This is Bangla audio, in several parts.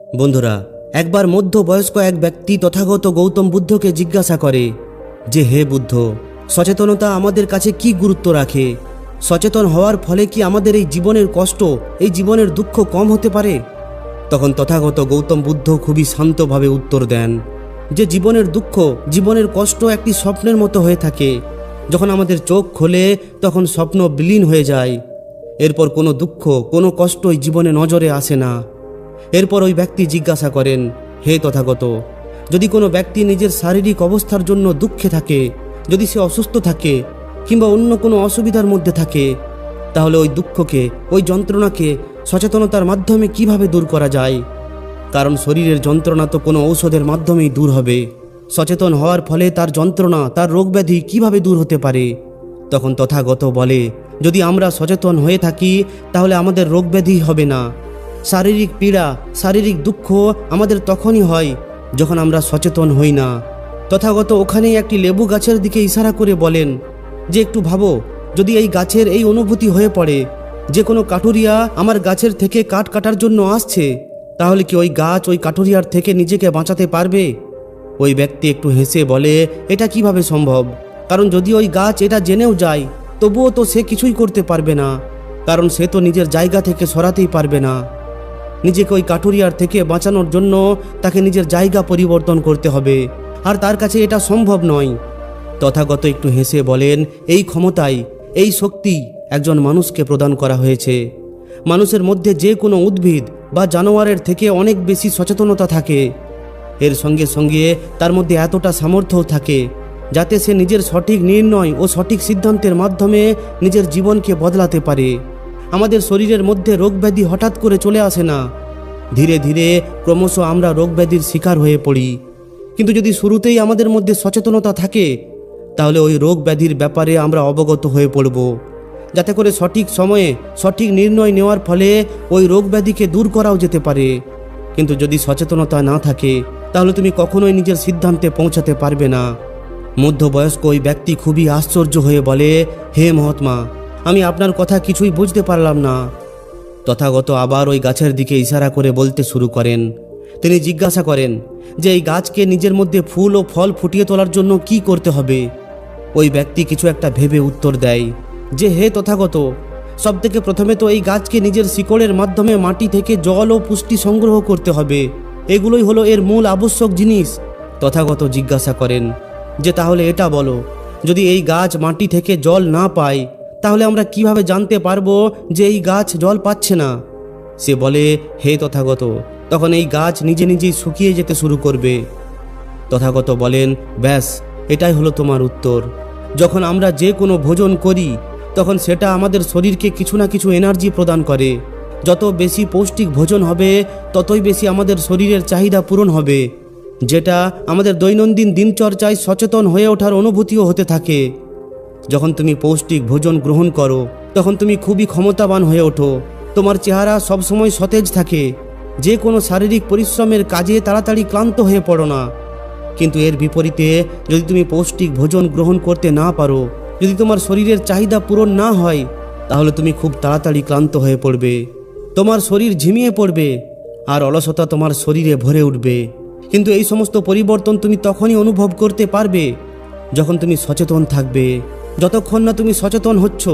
বন্ধুরা, একবার মধ্যবয়স্ক এক ব্যক্তি তথাগত গৌতম বুদ্ধকে জিজ্ঞাসা করে যে, হে বুদ্ধ, সচেতনতা আমাদের কাছে কি গুরুত্ব রাখে? সচেতন হওয়ার ফলে কি আমাদের এই জীবনের কষ্ট, এই জীবনের দুঃখ কম হতে পারে? তখন তথাগত গৌতম বুদ্ধ খুবই শান্তভাবে উত্তর দেন যে জীবনের দুঃখ, জীবনের কষ্ট একটি স্বপ্নের মতো হয়ে থাকে। যখন আমাদের চোখ খোলে তখন স্বপ্ন বিলীন হয়ে যায়। এরপর কোনো দুঃখ, কোনো কষ্টই জীবনে নজরে আসে না। এরপর ওই ব্যক্তি জিজ্ঞাসা করেন, হে তথাগত, যদি কোনো ব্যক্তি নিজের শারীরিক অবস্থার জন্য দুঃখে থাকে, যদি সে অসুস্থ থাকে কিংবা অন্য কোনো অসুবিধার মধ্যে থাকে, তাহলে ওই দুঃখকে, ওই যন্ত্রণাকে সচেতনতার মাধ্যমে কিভাবে দূর করা যায়? কারণ শরীরের যন্ত্রণা তো কোনো ঔষধের মাধ্যমেই দূর হবে। সচেতন হওয়ার ফলে তার যন্ত্রণা, তার রোগব্যাধি কিভাবে দূর হতে পারে? তখন তথাগত বলে, যদি আমরা সচেতন হয়ে থাকি তাহলে আমাদের রোগব্যাধি হবে না। শারীরিক পীড়া, শারীরিক দুঃখ আমাদের তখনই হয় যখন আমরা সচেতন হই না। তথাগত ওখানেই একটি লেবু গাছের দিকে ইশারা করে বলেন যে, একটু ভাবো, যদি এই গাছের এই অনুভূতি হয়ে পড়ে যে কোনো কাঠুরিয়া আমার গাছের থেকে কাঠ কাটার জন্য আসছে, তাহলে কি ওই গাছ ওই কাঠুরিয়ার থেকে নিজেকে বাঁচাতে পারবে? ওই ব্যক্তি একটু হেসে বলে, এটা কিভাবে সম্ভব? কারণ যদি ওই গাছ এটা জেনেও যায় তবুও তো সে কিছুই করতে পারবে না, কারণ সে তো নিজের জায়গা থেকে সরাতেই পারবে না। নিজেকে ওই কাঠুরিয়ার থেকে বাঁচানোর জন্য তাকে নিজের জায়গা পরিবর্তন করতে হবে, আর তার কাছে এটা সম্ভব নয়। তথাগত একটু হেসে বলেন, এই ক্ষমতাই, এই শক্তি একজন মানুষকে প্রদান করা হয়েছে। মানুষের মধ্যে যে কোনো উদ্ভিদ বা জানোয়ারের থেকে অনেক বেশি সচেতনতা থাকে। এর সঙ্গে সঙ্গে তার মধ্যে এতটা সামর্থ্যও থাকে যাতে সে নিজের সঠিক নির্ণয় ও সঠিক সিদ্ধান্তের মাধ্যমে নিজের জীবনকে বদলাতে পারে। আমাদের শরীরের মধ্যে রোগব্যাধি হঠাৎ করে চলে আসে না, ধীরে ধীরে ক্রমশ আমরা রোগব্যাধির শিকার হয়ে পড়ি। কিন্তু যদি শুরুতেই আমাদের মধ্যে সচেতনতা থাকে তাহলে ওই রোগব্যাধির ব্যাপারে আমরা অবগত হয়ে পড়ব, যাতে করে সঠিক সময়ে সঠিক নির্ণয় নেওয়ার ফলে ওই রোগব্যাধিকে দূর করাও যেতে পারে। কিন্তু যদি সচেতনতা না থাকে তাহলে তুমি কখনোই নিজের সিদ্ধান্তে পৌঁছাতে পারবে না। মধ্যবয়স্ক ওই ব্যক্তি খুবই আশ্চর্য হয়ে বলে, হে মহাত্মা, আমি আপনার কথা কিছুই বুঝতে পারলাম না। তথাগত আবার ওই গাছের দিকে ইশারা করে বলতে শুরু করেন। তিনি জিজ্ঞাসা করেন যে এই গাছকে নিজের মধ্যে ফুল ও ফল ফুটিয়ে তোলার জন্য কি করতে হবে? ওই ব্যক্তি কিছু একটা ভেবে উত্তর দেয় যে, হে তথাগত, সবথেকে প্রথমে তো এই গাছকে নিজের শিকড়ের মাধ্যমে মাটি থেকে জল ও পুষ্টি সংগ্রহ করতে হবে। এগুলোই হলো এর মূল আবশ্যক জিনিস। তথাগত জিজ্ঞাসা করেন যে, তাহলে এটা বলো, যদি এই গাছ মাটি থেকে জল না পায় তাহলে আমরা কিভাবে জানতে পারবো যে এই গাছ জল পাচ্ছে না? সে বলে, হে তথাগত, তখন এই গাছ নিজে নিজেই শুকিয়ে যেতে শুরু করবে। তথাগত বলেন, ব্যাস, এটাই হলো তোমার উত্তর। যখন আমরা যে কোনো ভোজন করি তখন সেটা আমাদের শরীরকে কিছু না কিছু এনার্জি প্রদান করে। যত বেশি পৌষ্টিক ভোজন হবে ততই বেশি আমাদের শরীরের চাহিদা পূরণ হবে, যেটা আমাদের দৈনন্দিন দিনচর্যায় সচেতন হয়ে ওঠার অনুভূতিও হতে থাকে। যখন তুমি পৌষ্টিক ভোজন গ্রহণ করো তখন তুমি খুবই ক্ষমতাবান হয়ে ওঠো। তোমার চেহারা সবসময় সতেজ থাকে, যে কোনো শারীরিক পরিশ্রমের কাজে তাড়াতাড়ি ক্লান্ত হয়ে পড়ো না। কিন্তু এর বিপরীতে যদি তুমি পৌষ্টিক ভোজন গ্রহণ করতে না পারো, যদি তোমার শরীরের চাহিদা পূরণ না হয়, তাহলে তুমি খুব তাড়াতাড়ি ক্লান্ত হয়ে পড়বে, তোমার শরীর ঝিমিয়ে পড়বে আর অলসতা তোমার শরীরে ভরে উঠবে। কিন্তু এই সমস্ত পরিবর্তন তুমি তখনই অনুভব করতে পারবে যখন তুমি সচেতন থাকবে। যতক্ষণ না তুমি সচেতন হচ্ছ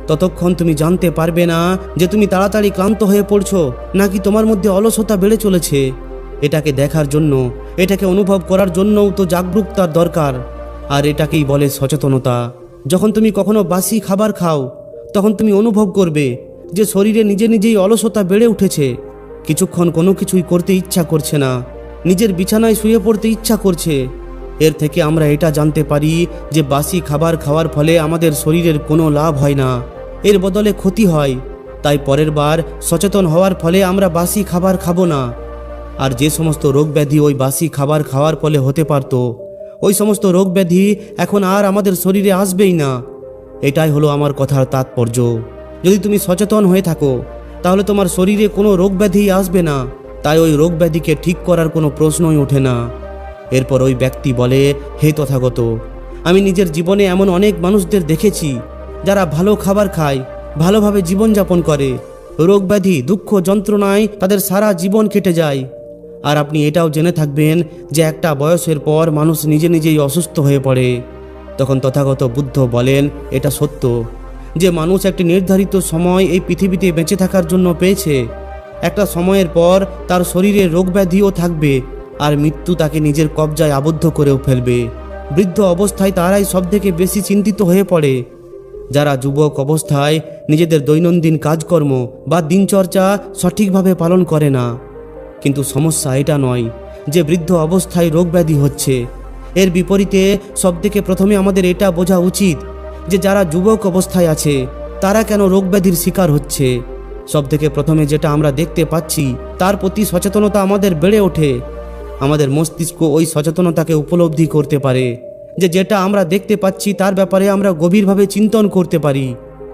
ততক্ষণ তুমি জানতে পারবে না যে তুমি তাড়াতাড়ি ক্লান্ত হয়ে পড়ছো নাকি তোমার মধ্যে অলসতা বেড়ে চলেছে। এটাকে দেখার জন্য, এটাকে অনুভব করার জন্যও তো জাগরুকতার দরকার, আর এটাকেই বলে সচেতনতা। যখন তুমি কখনো বাসি খাবার খাও তখন তুমি অনুভব করবে যে শরীরে নিজে নিজেই অলসতা বেড়ে উঠেছে। কিছুক্ষণ কোনো কিছুই করতে ইচ্ছা করছে না, নিজের বিছানায় শুয়ে পড়তে ইচ্ছা করছে। এর থেকে আমরা এটা জানতে পারি যে বাসি খাবার খাওয়ার ফলে আমাদের শরীরের কোনো লাভ হয় না, এর বদলে ক্ষতি হয়। তাই পরের বার সচেতন হওয়ার ফলে আমরা বাসি খাবার খাবো না। আর যে সমস্ত রোগব্যাধি ওই বাসি খাবার খাওয়ার ফলে হতে পারত, ওই সমস্ত রোগব্যাধি এখন আর আমাদের শরীরে আসবেই না। এটাই হলো আমার কথার তাৎপর্য। যদি তুমি সচেতন হয়ে থাকো তাহলে তোমার শরীরে কোনো রোগব্যাধি আসবে না, তাই ওই রোগব্যাধিকে ঠিক করার কোনো প্রশ্নই ওঠে না। এরপর ওই ব্যক্তি বলে, হে তথাগত, আমি নিজের জীবনে এমন অনেক মানুষদের দেখেছি যারা ভালো খাবার খায়, ভালোভাবে জীবনযাপন করে, রোগব্যাধি, দুঃখ, যন্ত্রণায় তাদের সারা জীবন কেটে যায়। আর আপনি এটাও জেনে থাকবেন যে একটা বয়সের পর মানুষ নিজে নিজেই অসুস্থ হয়ে পড়ে। তখন তথাগত বুদ্ধ বলেন, এটা সত্য যে মানুষ একটি নির্ধারিত সময় এই পৃথিবীতে বেঁচে থাকার জন্য পেয়েছে। একটা সময়ের পর তার শরীরে রোগব্যাধিও থাকবে, আর মৃত্যু তাকে নিজের কবজায় আবদ্ধ করেও ফেলবে। বৃদ্ধ অবস্থায় তারাই সবথেকে বেশি চিন্তিত হয়ে পড়ে, যারা যুবক অবস্থায় নিজেদের দৈনন্দিন কাজকর্ম বা দিনচর্চা সঠিকভাবে পালন করে না। কিন্তু সমস্যা এটা নয় যে বৃদ্ধ অবস্থায় রোগব্যাধি হচ্ছে। এর বিপরীতে সবথেকে প্রথমে আমাদের এটা বোঝা উচিত যে যারা যুবক অবস্থায় আছে তারা কেন রোগব্যাধির শিকার হচ্ছে। সবথেকে প্রথমে যেটা আমরা দেখতে পাচ্ছি, তার প্রতি সচেতনতা আমাদের বেড়ে ওঠে। আমাদের মস্তিষ্ক ওই সচেতনতাকে উপলব্ধি করতে পারে যে যেটা আমরা দেখতে পাচ্ছি তার ব্যাপারে আমরা গভীরভাবে চিন্তন করতে পারি,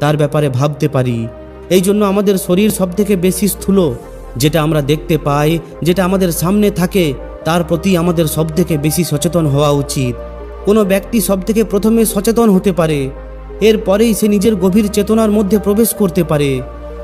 তার ব্যাপারে ভাবতে পারি। এই জন্য আমাদের শরীর সবথেকে বেশি স্থূল। যেটা আমরা দেখতে পাই, যেটা আমাদের সামনে থাকে, তার প্রতি আমাদের সবথেকে বেশি সচেতন হওয়া উচিত। কোনো ব্যক্তি সবথেকে প্রথমে সচেতন হতে পারে, এরপরেই সে নিজের গভীর চেতনার মধ্যে প্রবেশ করতে পারে।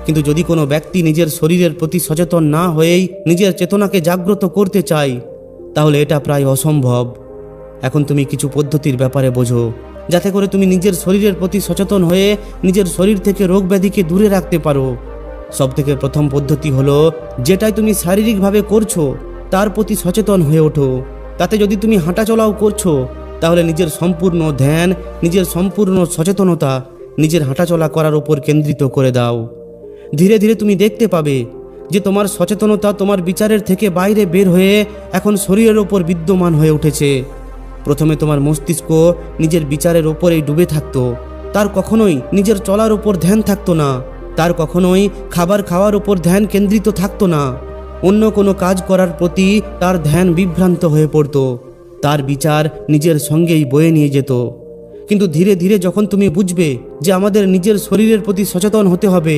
কিন্তু যদি কোনো ব্যক্তি নিজের শরীরের প্রতি সচেতন না হয়েই নিজের চেতনাকে জাগ্রত করতে চায়, তাহলে এটা প্রায় অসম্ভব। এখন তুমি কিছু পদ্ধতির ব্যাপারে বোঝো, যাতে করে তুমি নিজের শরীরের প্রতি সচেতন হয়ে নিজের শরীর থেকে রোগ ব্যাধিকে দূরে রাখতে পারো। সবথেকে প্রথম পদ্ধতি হলো, যেটাই তুমি শারীরিকভাবে করছো তার প্রতি সচেতন হয়ে ওঠো। তাতে যদি তুমি হাঁটাচলাও করছো, তাহলে নিজের সম্পূর্ণ ধ্যান, নিজের সম্পূর্ণ সচেতনতা নিজের হাঁটাচলা করার উপর কেন্দ্রিত করে দাও। ধীরে ধীরে তুমি দেখতে পাবে যে তোমার সচেতনতা তোমার বিচারের থেকে বাইরে বের হয়ে এখন শরীরের ওপর বিদ্যমান হয়ে উঠেছে। প্রথমে তোমার মস্তিষ্ক নিজের বিচারের ওপরেই ডুবে থাকতো, তার কখনোই নিজের চলার ওপর ধ্যান থাকতো না, তার কখনোই খাবার খাওয়ার ওপর ধ্যান কেন্দ্রিত থাকতো না। অন্য কোনো কাজ করার প্রতি তার ধ্যান বিভ্রান্ত হয়ে পড়তো, তার বিচার নিজের সঙ্গেই বয়ে নিয়ে যেত। কিন্তু ধীরে ধীরে যখন তুমি বুঝবে যে আমাদের নিজের শরীরের প্রতি সচেতন হতে হবে,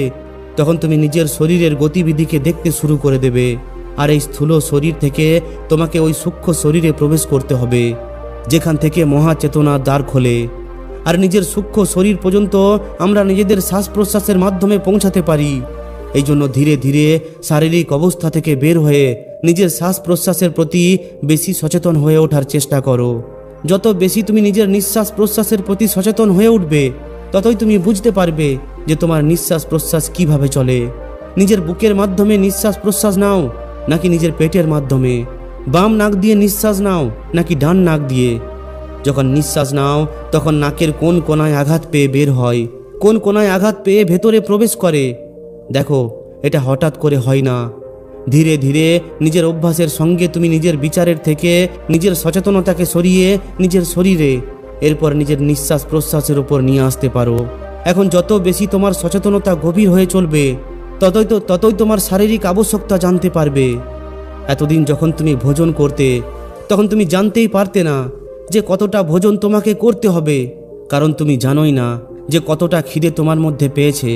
তখন তুমি নিজের শরীরের গতিবিধিকে দেখতে শুরু করে দেবে। আর এই স্থূল শরীর থেকে তোমাকে ওই সূক্ষ্ম শরীরে প্রবেশ করতে হবে, যেখান থেকে মহাচেতনার দ্বার খোলে। আর নিজের সূক্ষ্ম শরীর পর্যন্ত আমরা নিজেদের শ্বাস প্রশ্বাসের মাধ্যমে পৌঁছাতে পারি। এই জন্য ধীরে ধীরে শারীরিক অবস্থা থেকে বের হয়ে নিজের শ্বাস প্রশ্বাসের প্রতি বেশি সচেতন হয়ে ওঠার চেষ্টা করো। যত বেশি তুমি নিজের নিঃশ্বাস প্রশ্বাসের প্রতি সচেতন হয়ে উঠবে, ততই তুমি বুঝতে পারবে যে তোমার নিঃশ্বাস প্রশ্বাস কিভাবে চলে। নিজের বুকের মাধ্যমে নিঃশ্বাস প্রশ্বাস নাও নাকি নিজের পেটের মাধ্যমে, বাম নাক দিয়ে নিঃশ্বাস নাও নাকি ডান নাক দিয়ে। যখন নিঃশ্বাস নাও তখন নাকের কোন কোনায় আঘাত পেয়ে বের হয়, কোন কোনায় আঘাত পেয়ে ভেতরে প্রবেশ করে। দেখো, এটা হঠাৎ করে হয় না। ধীরে ধীরে নিজের অভ্যাসের সঙ্গে তুমি নিজের বিচারের থেকে নিজের সচেতনতাকে সরিয়ে নিজের শরীরে, এরপর নিজের নিঃশ্বাস প্রশ্বাসের উপর নিয়ে আসতে পারো। এখন যত বেশি তোমার সচেতনতা গভীর হয়ে চলবে, ততই তোমার শারীরিক আবশ্যকতা জানতে পারবে। এতদিন যখন তুমি ভোজন করতে, তখন তুমি জানতেই পারতে না যে কতটা ভোজন তোমাকে করতে হবে, কারণ তুমি জানোই না যে কতটা খিদে তোমার মধ্যে পেয়েছে।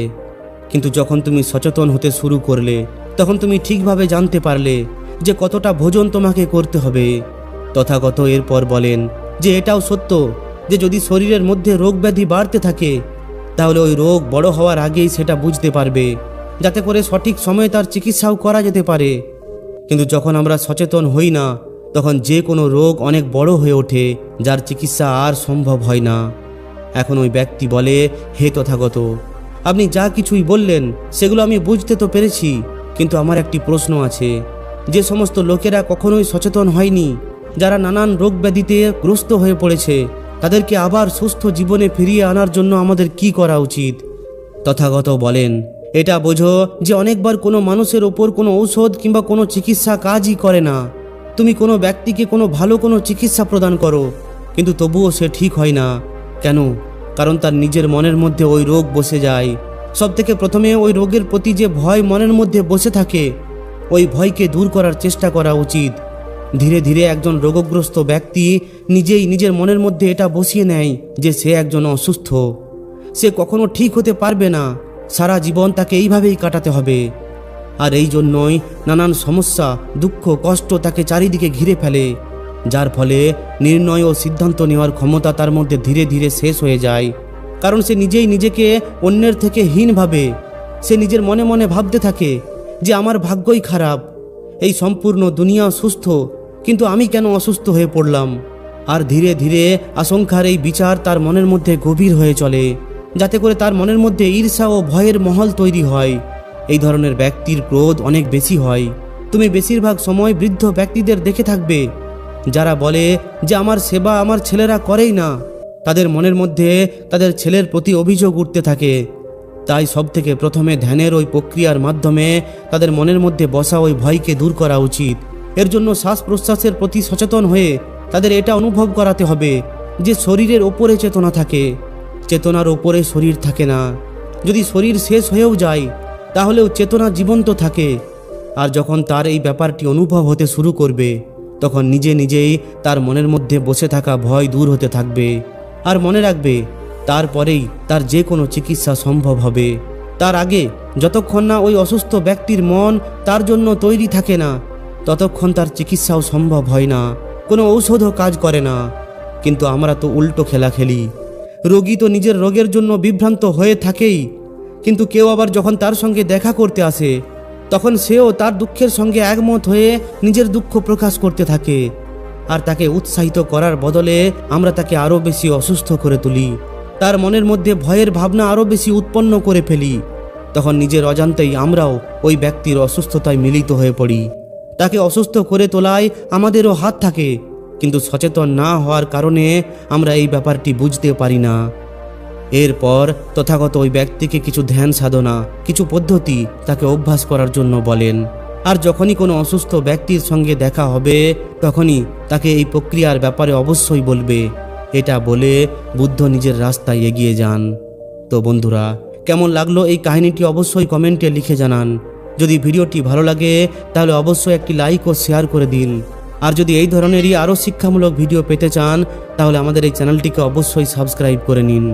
কিন্তু যখন তুমি সচেতন হতে শুরু করলে, তখন তুমি ঠিকভাবে জানতে পারলে যে কতটা ভোজন তোমাকে করতে হবে। তথাগত এরপর বলেন যে এটাও সত্য যে যদি শরীরের মধ্যে রোগ ব্যাধি বাড়তে থাকে, তাহলে ওই রোগ বড় হওয়ার আগেই সেটা বুঝতে পারবে, যাতে করে সঠিক সময়ে তার চিকিৎসাও করা যেতে পারে। কিন্তু যখন আমরা সচেতন হই না, তখন যে কোনো রোগ অনেক বড় হয়ে ওঠে, যার চিকিৎসা আর সম্ভব হয় না। এখন ওই ব্যক্তি বলে, হে তথাগত, আপনি যা কিছুই বললেন সেগুলো আমি বুঝতে তো পেরেছি, কিন্তু আমার একটি প্রশ্ন আছে। যে সমস্ত লোকেরা কখনোই সচেতন হয়নি, যারা নানান রোগ ব্যাধিতে গ্রস্ত হয়ে পড়েছে, তাদেরকে আবার সুস্থ জীবনে ফিরিয়ে আনার জন্য আমাদের কি করা উচিত? তথাগত বলেন, এটা বোঝো যে অনেকবার কোনো মানুষের ওপর কোনো ঔষধ কিংবা কোনো চিকিৎসা কাজই করে না। তুমি কোনো ব্যক্তিকে কোনো ভালো কোনো চিকিৎসা প্রদান করো, কিন্তু তবুও সে ঠিক হয় না। কেন? কারণ তার নিজের মনের মধ্যে ওই রোগ বসে যায়। সবথেকে প্রথমে ওই রোগের প্রতি যে ভয় মনের মধ্যে বসে থাকে, ওই ভয়কে দূর করার চেষ্টা করা উচিত। ধীরে ধীরে একজন রোগগ্রস্ত ব্যক্তি নিজেই নিজের মনের মধ্যে এটা বসিয়ে নেয় যে সে একজন অসুস্থ, সে কখনো ঠিক হতে পারবে না, সারা জীবন তাকে এইভাবেই কাটাতে হবে। আর এই জন্যই নানান সমস্যা, দুঃখ, কষ্ট তাকে চারিদিকে ঘিরে ফেলে, যার ফলে নির্ণয় ও সিদ্ধান্ত নেওয়ার ক্ষমতা তার মধ্যে ধীরে ধীরে শেষ হয়ে যায়। কারণ সে নিজেই নিজেকে অন্যের থেকে হীন ভাবে। সে নিজের মনে মনে ভাবতে থাকে যে আমার ভাগ্যই খারাপ, এই সম্পূর্ণ দুনিয়া সুস্থ, কিন্তু আমি কেন অসুস্থ হয়ে পড়লাম? আর ধীরে ধীরে আশঙ্কার এই বিচার তার মনের মধ্যে গভীর হয়ে চলে, যাতে করে তার মনের মধ্যে ঈর্ষা ও ভয়ের মহল তৈরি হয়। এই ধরনের ব্যক্তির ক্রোধ অনেক বেশি হয়। তুমি বেশিরভাগ সময় বৃদ্ধ ব্যক্তিদের দেখে থাকবে, যারা বলে যে আমার সেবা আমার ছেলেরা করেই না। তাদের মনের মধ্যে তাদের ছেলের প্রতি অভিযোগ উঠতে থাকে। তাই সবথেকে প্রথমে ধ্যানের ওই প্রক্রিয়ার মাধ্যমে তাদের মনের মধ্যে বসা ওই ভয়কে দূর করা উচিত। এর জন্য শ্বাস প্রশ্বাসের প্রতি সচেতন হয়ে তাদের এটা অনুভব করাতে হবে যে শরীরের ওপরে চেতনা থাকে, চেতনার ওপরে শরীর থাকে না। যদি শরীর শেষ হয়েও যায় তাহলেও চেতনা জীবন্ত থাকে। আর যখন তার এই ব্যাপারটি অনুভব হতে শুরু করবে, তখন নিজে নিজেই তার মনের মধ্যে বসে থাকা ভয় দূর হতে থাকবে। আর মনে রাখবে, তারপরেই তার যে কোনো চিকিৎসা সম্ভব হবে। তার আগে যতক্ষণ না ওই অসুস্থ ব্যক্তির মন তার জন্য তৈরি থাকে না, ততক্ষণ তার চিকিৎসাও সম্ভব হয় না, কোনো ঔষধও কাজ করে না। কিন্তু আমরা তো উল্টো খেলা খেলি। রোগী তো নিজের রোগের জন্য বিভ্রান্ত হয়ে থাকেই, কিন্তু কেউ আবার যখন তার সঙ্গে দেখা করতে আসে, তখন সেও তার দুঃখের সঙ্গে একমত হয়ে নিজের দুঃখ প্রকাশ করতে থাকে। আর তাকে উৎসাহিত করার বদলে আমরা তাকে আরও বেশি অসুস্থ করে তুলি। তার মনের মধ্যে ভয়ের ভাবনা আরও বেশি উৎপন্ন করে ফেলি। তখন নিজের অজান্তেই আমরাও ওই ব্যক্তির অসুস্থতায় মিলিত হয়ে পড়ি। তাকে অসুস্থ করে তোলায় আমাদেরও হাত থাকে, কিন্তু সচেতন না হওয়ার কারণে আমরা এই ব্যাপারটি বুঝতে পারি না। এরপর তথাগত ওই ব্যক্তিকে কিছু ধ্যান সাধনা, কিছু পদ্ধতি তাকে অভ্যাস করার জন্য বলেন। আর যখনই কোনো অসুস্থ ব্যক্তির সঙ্গে দেখা হবে, তখনই তাকে এই প্রক্রিয়ার ব্যাপারে অবশ্যই বলবে। এটা বলে বুদ্ধ নিজের রাস্তায় এগিয়ে যান। তো বন্ধুরা, কেমন লাগলো এই কাহিনীটি অবশ্যই কমেন্টে লিখে জানান। যদি ভিডিওটি ভালো লাগে তাহলে অবশ্যই একটি লাইক ও শেয়ার করে দিন। আর যদি এই ধরনেরই আরও শিক্ষামূলক ভিডিও পেতে চান তাহলে আমাদের এই চ্যানেলটিকে অবশ্যই সাবস্ক্রাইব করে নিন।